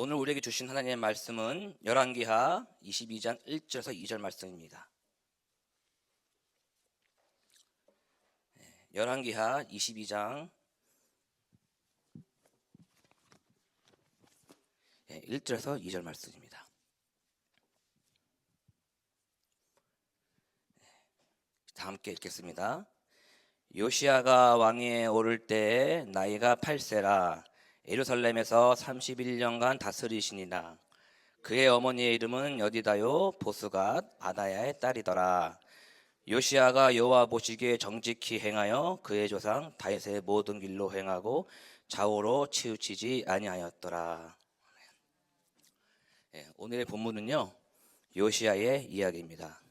오늘 우리에게 주신 하나님의 말씀은 열왕기하 22장 1절에서 2절 말씀입니다. 열왕기하 22장 1절에서 2절 말씀입니다. 다 함께 읽겠습니다. 요시야가 왕위에 오를 때에 나이가 8세라 예루살렘에서 31년간 다스리시니라. 그의 어머니의 이름은 여디다요 보스갓 아다야의 딸이더라. 요시야가 여호와 보시기에 정직히 행하여 그의 조상 다윗의 모든 길로 행하고 좌우로 치우치지 아니하였더라. 오늘의 본문은요 요시야의 이야기입니다.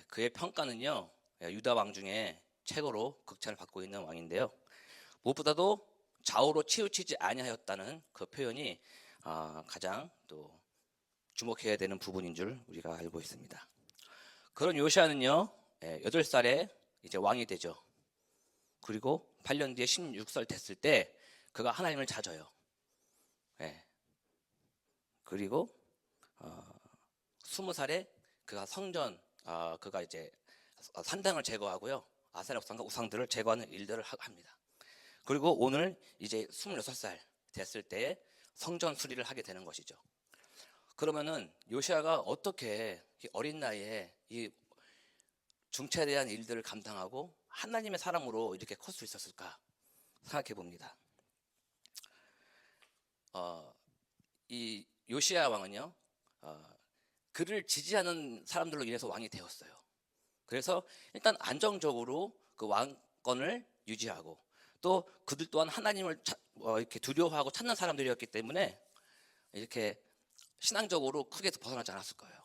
그의 평가는요 유다 왕 중에 최고로 극찬을 받고 있는 왕인데요, 무엇보다도 좌우로 치우치지 아니하였다는 그 표현이 가장 또 주목해야 되는 부분인 줄 우리가 알고 있습니다. 그런 요시야는요 8살에 이제 왕이 되죠. 그리고 8년 뒤에 16살 됐을 때 그가 하나님을 찾아요. 그리고 20살에 그가 성전 그가 이제 산당을 제거하고요 아세라 우상과 우상들을 제거하는 일들을 합니다. 그리고 오늘 이제 26살 됐을 때 성전 수리를 하게 되는 것이죠. 그러면은 요시야가 어떻게 어린 나이에 이 중차대한 일들을 감당하고 하나님의 사람으로 이렇게 클 수 있었을까 생각해 봅니다. 이 요시야 왕은요 그를 지지하는 사람들로 인해서 왕이 되었어요. 그래서 일단 안정적으로 그 왕권을 유지하고 또 그들 또한 하나님을 이렇게 두려워하고 찾는 사람들이었기 때문에 이렇게 신앙적으로 크게 벗어나지 않았을 거예요.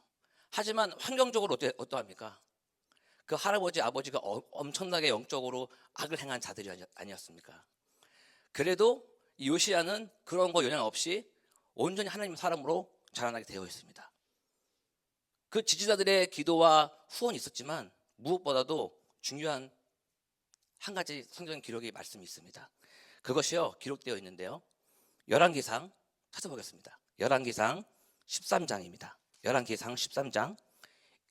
하지만 환경적으로 어떠합니까? 그 할아버지 아버지가 엄청나게 영적으로 악을 행한 자들이 아니었습니까? 그래도 이 요시야는 그런 거 영향 없이 온전히 하나님의 사람으로 자라나게 되어 있습니다. 그 지지자들의 기도와 후원이 있었지만 무엇보다도 중요한 한 가지 성경 기록의 말씀이 있습니다. 그것이요 기록되어 있는데요, 열왕기상 찾아보겠습니다. 열왕기상 13장입니다. 열왕기상 13장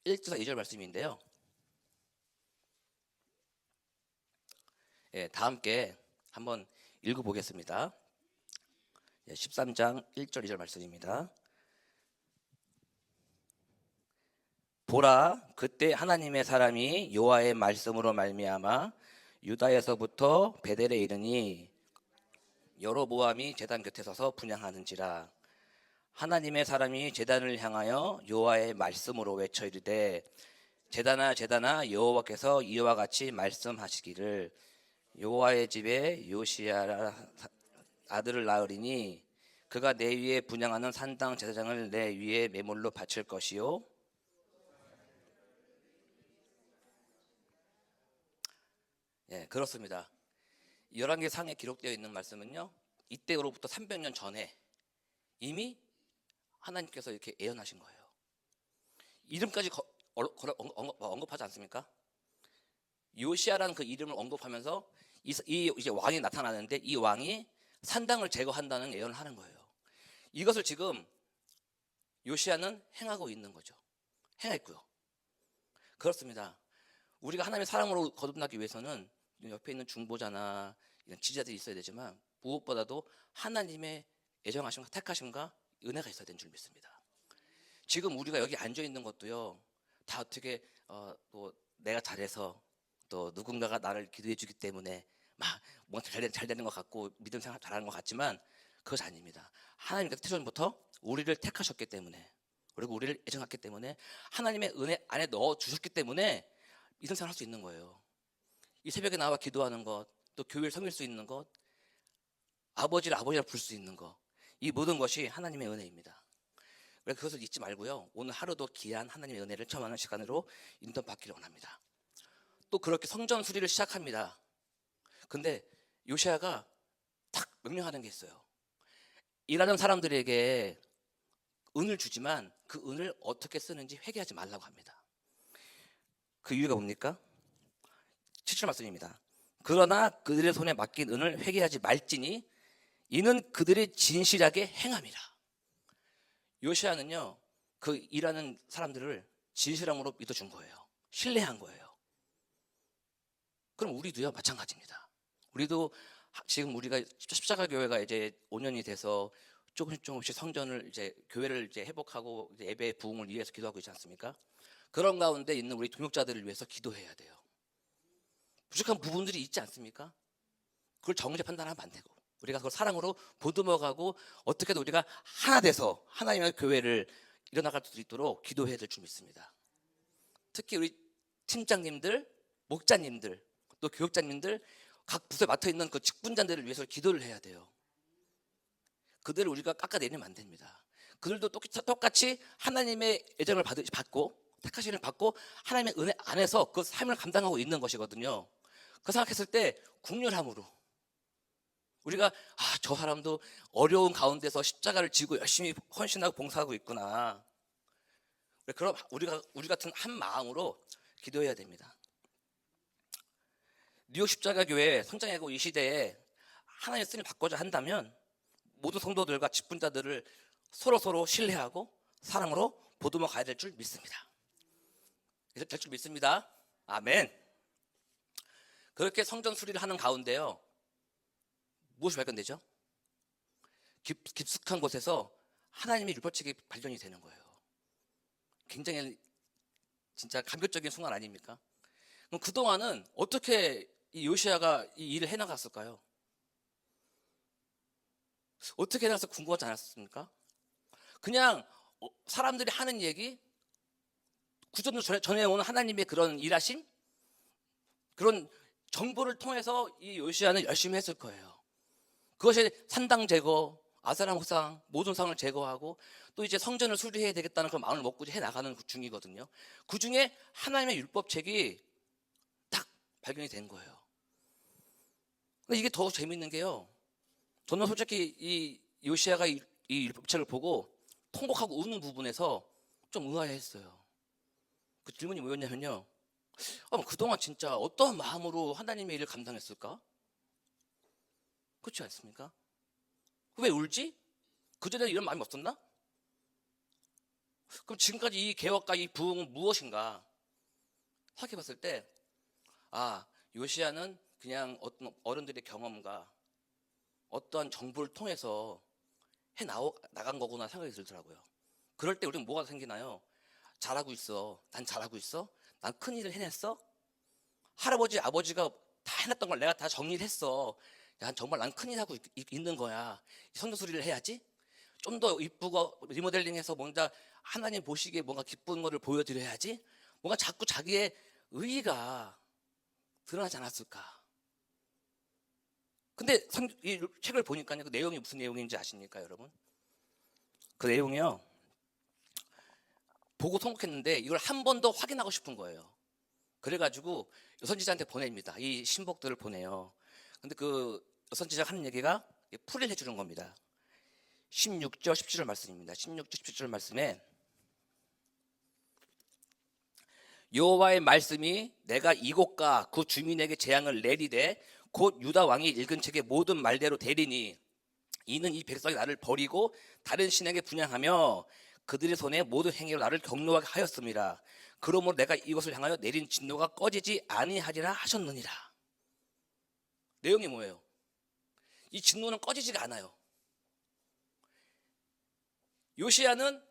1절에서 2절 말씀인데요, 다 함께 한번 읽어보겠습니다. 13장 1절 2절 말씀입니다. 보라, 그때 하나님의 사람이 여호와의 말씀으로 말미암아 유다에서부터 베델에 이르니 여로보암이 제단 곁에 서서 분향하는지라. 하나님의 사람이 제단을 향하여 여호와의 말씀으로 외쳐 이르되 제단아 제단아 여호와께서 이와 같이 말씀하시기를 여호와의 집에 요시야 아들을 낳으리니 그가 내 위에 분향하는 산당 제사장을 내 위에 매물로 바칠 것이요. 그렇습니다. 열왕기상에 기록되어 있는 말씀은요 이때로부터 300년 전에 이미 하나님께서 이렇게 예언하신 거예요. 이름까지 언급하지 않습니까? 요시야라는 그 이름을 언급하면서 이제 왕이 나타나는데 이 왕이 산당을 제거한다는 예언을 하는 거예요. 이것을 지금 요시야는 행하고 있는 거죠. 행했고요. 그렇습니다. 우리가 하나님의 사랑으로 거듭나기 위해서는 옆에 있는 중보자나 이런 지지자들이 있어야 되지만 무엇보다도 하나님의 애정하심과 택하심과 은혜가 있어야 되는 줄 믿습니다. 지금 우리가 여기 앉아 있는 것도요 다 어떻게 또 내가 잘해서 또 누군가가 나를 기도해 주기 때문에 막 뭔가 잘 되는 것 같고 믿음 생활 잘하는 것 같지만 그것이 아닙니다. 하나님께서 태초부터 우리를 택하셨기 때문에 그리고 우리를 애정했기 때문에 하나님의 은혜 안에 넣어 주셨기 때문에 믿음 생활 할 수 있는 거예요. 이 새벽에 나와 기도하는 것, 또 교회를 섬길 수 있는 것, 아버지를 아버지라 부를 수 있는 것, 이 모든 것이 하나님의 은혜입니다. 그래서 그것을 잊지 말고요 오늘 하루도 귀한 하나님의 은혜를 체험하는 시간으로 인도받기를 원합니다. 또 그렇게 성전 수리를 시작합니다. 근데 요시야가 딱 명령하는 게 있어요. 일하는 사람들에게 은을 주지만 그 은을 어떻게 쓰는지 회개하지 말라고 합니다. 그 이유가 뭡니까? 7절 말씀입니다. 그러나 그들의 손에 맡긴 은을 회개하지 말지니 이는 그들의 진실하게 행함이라. 요시아는요, 그 일하는 사람들을 진실함으로 믿어준 거예요. 신뢰한 거예요. 그럼 우리도요, 마찬가지입니다. 우리도 지금 우리가 십자가 교회가 이제 5년이 돼서 조금씩 성전을 이제 교회를 이제 회복하고 이제 예배 부흥을 위해서 기도하고 있지 않습니까? 그런 가운데 있는 우리 동역자들을 위해서 기도해야 돼요. 부족한 부분들이 있지 않습니까? 그걸 정죄 판단하면 안 되고, 우리가 그걸 사랑으로 보듬어가고 어떻게든 우리가 하나 돼서 하나님의 교회를 일어나갈 수 있도록 기도해야 될 줄 믿습니다. 특히 우리 팀장님들, 목자님들, 또 교육자님들, 각 부서에 맡아 있는 그 직분자들을 위해서 기도를 해야 돼요. 그들을 우리가 깎아내리면 안 됩니다. 그들도 똑같이 하나님의 애정을 받고 택하심을 받고 하나님의 은혜 안에서 그 삶을 감당하고 있는 것이거든요. 그 생각했을 때 국률함으로 우리가 저 사람도 어려운 가운데서 십자가를 지고 열심히 헌신하고 봉사하고 있구나. 그럼 우리 같은 한 마음으로 기도해야 됩니다. 뉴욕 십자가 교회 성장하고 이 시대에 하나님의 쓰임을 받고자 한다면 모든 성도들과 직분자들을 서로 신뢰하고 사랑으로 보듬어 가야 될 줄 믿습니다. 될 줄 믿습니다. 아멘. 그렇게 성전 수리를 하는 가운데요, 무엇이 발견되죠? 깊숙한 곳에서 하나님의 율법책이 발견이 되는 거예요. 굉장히 진짜 감격적인 순간 아닙니까? 그럼 그동안은 어떻게 이 요시아가 이 일을 해나갔을까요? 어떻게 해나가서 궁금하지 않았습니까? 그냥 사람들이 하는 얘기, 구전으로 전해오는 하나님의 그런 일하심, 그런 정보를 통해서 이 요시아는 열심히 했을 거예요. 그것이 산당 제거, 아사람 후상, 모든 상을 제거하고 또 이제 성전을 수리해야 되겠다는 그 마음을 먹고 해 나가는 중이거든요. 그 중에 하나님의 율법책이 딱 발견이 된 거예요. 근데 이게 더 재밌는 게요, 저는 솔직히 이 요시아가 이 율법책을 보고 통곡하고 우는 부분에서 좀 의아해했어요. 그 질문이 뭐였냐면요, 그동안 진짜 어떤 마음으로 하나님의 일을 감당했을까? 그렇지 않습니까? 왜 울지? 그전에는 이런 마음이 없었나? 그럼 지금까지 이 개혁과 이 부흥은 무엇인가? 생각해봤을 때 요시아는 그냥 어떤 어른들의 경험과 어떠한 정보를 통해서 나간 거구나 생각이 들더라고요. 그럴 때 우리는 뭐가 생기나요? 잘하고 있어. 난 잘하고 있어. 난 큰일을 해냈어. 할아버지 아버지가 다 해놨던 걸 내가 다 정리를 했어. 야, 정말 난 큰일 하고 있는 거야. 성도 수리를 해야지. 좀 더 이쁘고 리모델링해서 뭔가 하나님 보시기에 뭔가 기쁜 거를 보여드려야지. 뭔가 자꾸 자기의 의의가 드러나지 않았을까. 근데 이 책을 보니까요, 그 내용이 무슨 내용인지 아십니까, 여러분? 그 내용이요, 보고 통곡했는데 이걸 한 번 더 확인하고 싶은 거예요. 그래가지고 여선지자한테 보냅니다. 이 신복들을 보내요. 근데 그 여선지자가 하는 얘기가 풀이를 해주는 겁니다. 16절 17절 말씀입니다. 16절 17절 말씀에 여호와의 말씀이 내가 이곳과 그 주민에게 재앙을 내리되 곧 유다 왕이 읽은 책의 모든 말대로 되리니 이는 이 백성이 나를 버리고 다른 신에게 분향하며 그들의 손에 모든 행위로 나를 경노하게 하였습니다. 그러므로 내가 이것을 향하여 내린 진노가 꺼지지 아니하리라 하셨느니라. 내용이 뭐예요? 이 진노는 꺼지지가 않아요. 요시야는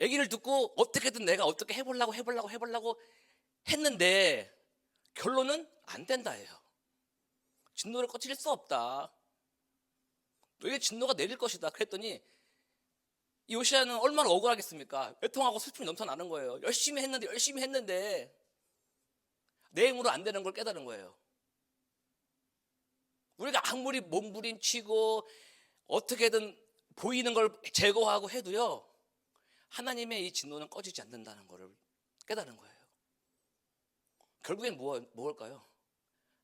얘기를 듣고 어떻게든 내가 어떻게 해보려고 했는데 결론은 안 된다예요. 진노를 꺼칠 수 없다. 너에게 진노가 내릴 것이다. 그랬더니 요시야는 얼마나 억울하겠습니까? 애통하고 슬픔이 넘쳐나는 거예요. 열심히 했는데 내 힘으로 안 되는 걸 깨달은 거예요. 우리가 아무리 몸부림치고 어떻게든 보이는 걸 제거하고 해도요, 하나님의 이 진노는 꺼지지 않는다는 것을 깨달은 거예요. 결국엔 무엇일까요?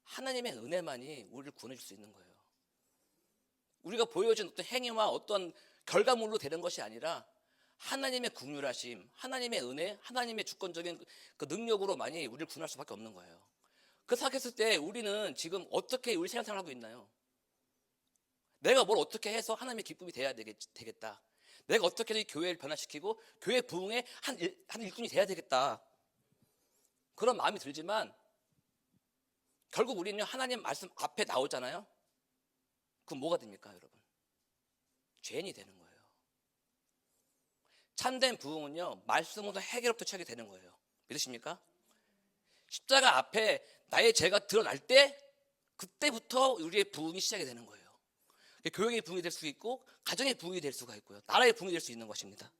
하나님의 은혜만이 우리를 구원해 줄 수 있는 거예요. 우리가 보여준 어떤 행위와 어떤 결과물로 되는 것이 아니라 하나님의 긍휼하심, 하나님의 은혜, 하나님의 주권적인 그 능력으로만이 우리를 구원할 수밖에 없는 거예요. 그 생각했을 때 우리는 지금 어떻게 우리 생활하고 있나요? 내가 뭘 어떻게 해서 하나님의 기쁨이 돼야 되겠다. 내가 어떻게든 이 교회를 변화시키고 교회 부흥의 한 일꾼이 돼야 되겠다. 그런 마음이 들지만 결국 우리는 하나님 말씀 앞에 나오잖아요. 그럼 뭐가 됩니까, 여러분? 죄인이 되는 거예요. 참된 부흥은요, 말씀으로 해결부터 시작이 되는 거예요. 믿으십니까? 십자가 앞에 나의 죄가 드러날 때 그때부터 우리의 부흥이 시작이 되는 거예요. 교회의 부흥이 될 수 있고 가정의 부흥이 될 수가 있고요. 나라의 부흥이 될 수 있는 것입니다.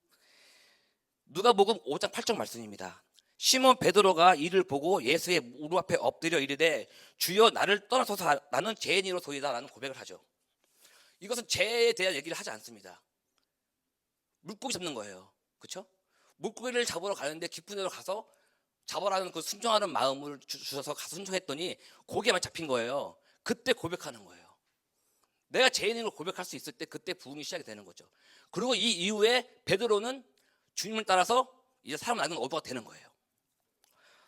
누가복음 5장 8절 말씀입니다. 시몬 베드로가 이를 보고 예수의 무릎 앞에 엎드려 이르되 주여 나를 떠나소서 나는 죄인이로소이다 라는 고백을 하죠. 이것은 죄에 대한 얘기를 하지 않습니다. 물고기 잡는 거예요. 그렇죠? 물고기를 잡으러 가는데 깊은 데로 가서 잡아라는 그 순종하는 마음을 주셔서 가서 순종했더니 고기에만 잡힌 거예요. 그때 고백하는 거예요. 내가 죄인인 걸 고백할 수 있을 때 그때 부흥이 시작이 되는 거죠. 그리고 이 이후에 베드로는 주님을 따라서 이제 사람 낳는 어부가 되는 거예요.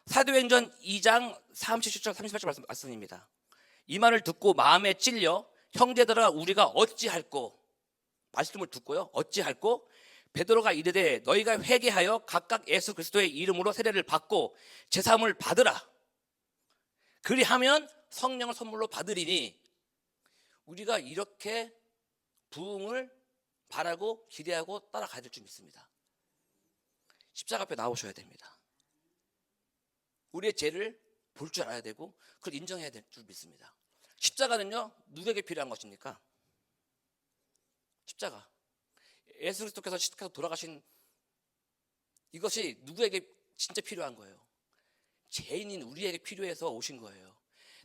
사도행전 2장 37절 38절 말씀입니다. 이 말을 듣고 마음에 찔려 형제들아 우리가 어찌할꼬, 말씀을 듣고요, 어찌할꼬, 베드로가 이르되 너희가 회개하여 각각 예수 그리스도의 이름으로 세례를 받고 제사함을 받으라. 그리하면 성령을 선물로 받으리니. 우리가 이렇게 부흥을 바라고 기대하고 따라가야 될 줄 믿습니다. 십자가 앞에 나오셔야 됩니다. 우리의 죄를 볼 줄 알아야 되고 그걸 인정해야 될 줄 믿습니다. 십자가는요, 누구에게 필요한 것입니까? 십자가. 예수 그리스도께서 십자가에서 돌아가신 이것이 누구에게 진짜 필요한 거예요? 죄인인 우리에게 필요해서 오신 거예요.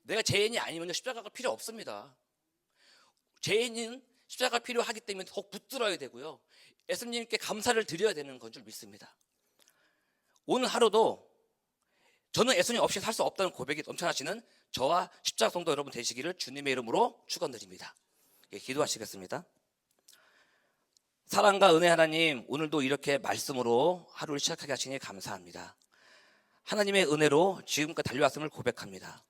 내가 죄인이 아니면 십자가가 필요 없습니다. 죄인은 십자가가 필요하기 때문에 더욱 붙들어야 되고요, 예수님께 감사를 드려야 되는 건 줄 믿습니다. 오늘 하루도 저는 예수님 없이 살 수 없다는 고백이 넘쳐나시는 저와 십자가 성도 여러분 되시기를 주님의 이름으로 축원드립니다. 예, 기도하시겠습니다. 사랑과 은혜 하나님, 오늘도 이렇게 말씀으로 하루를 시작하게 하시니 감사합니다. 하나님의 은혜로 지금까지 달려왔음을 고백합니다.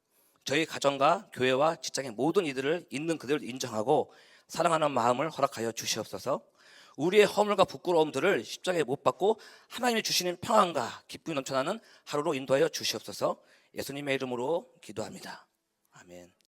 저희 가정과 교회와 직장의 모든 이들을 있는 그대로 인정하고 사랑하는 마음을 허락하여 주시옵소서. 우리의 허물과 부끄러움들을 십자가에 못 박고 하나님이 주시는 평안과 기쁨이 넘쳐나는 하루로 인도하여 주시옵소서. 예수님의 이름으로 기도합니다. 아멘.